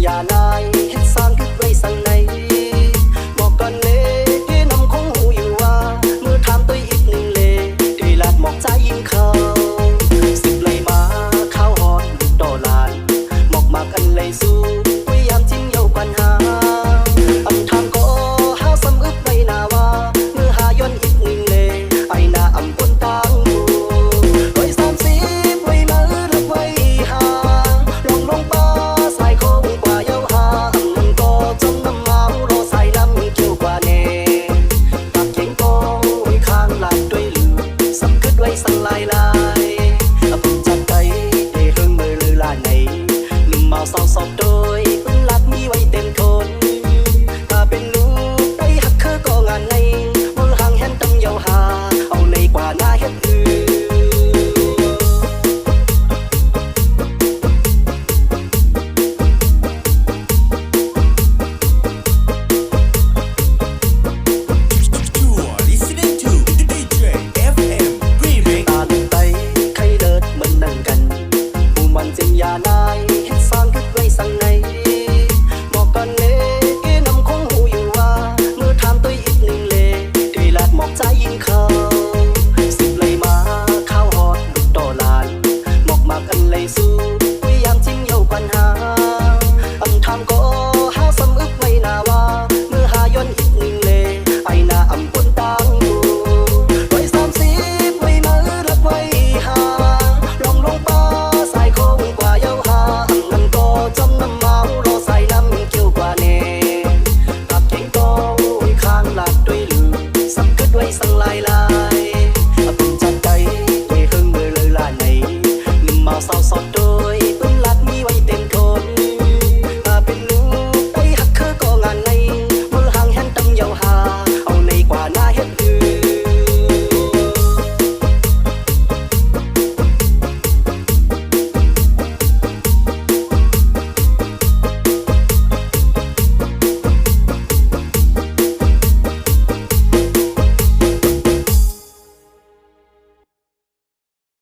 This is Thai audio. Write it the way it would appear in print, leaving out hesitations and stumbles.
ยานายเฮ็ดสร้างขึ้นไว้สั่งในบอกกันเน่ที่นำคงหูอยู่ว่าเมื่อถามตัวอีกหนึ่งเลยที่ลาดหมอกใจยิงเขาสิบเลยมาข้าวหอนดอลานหมอกมากันเลยสู้พยายามจิ้มเยาปัญหาอันทำก็หาสำอึกไว้นาว่าเมื่อหาย้อนอีกหนึ่งเลยไอหน้าอำปนตางไว้30ไว้มาลับไว้หาลงป่าสายโค้งกว่าเยาหามันก็จมน้ำเมารอสายน้ำเกี่ยวกว่าเน่ตักเข่งโก้ไว้ข้างลานด้วยลือสำคึดไว้สั่งลายปุ่นจัดใจได้เฮิงมือลือลานไหนหนึ่งเมาสองสอบโดยปุ่นลัดมีไว้เต็มทนถ้าเป็นลูกได้หักคือก็งานในมือห่างแหนตั้งเยาหาเอาในกว่าหน้าเฮ็ดอื่นตาไตใครเลิศเหมือนนั่งกันผู้มันเจนยานาย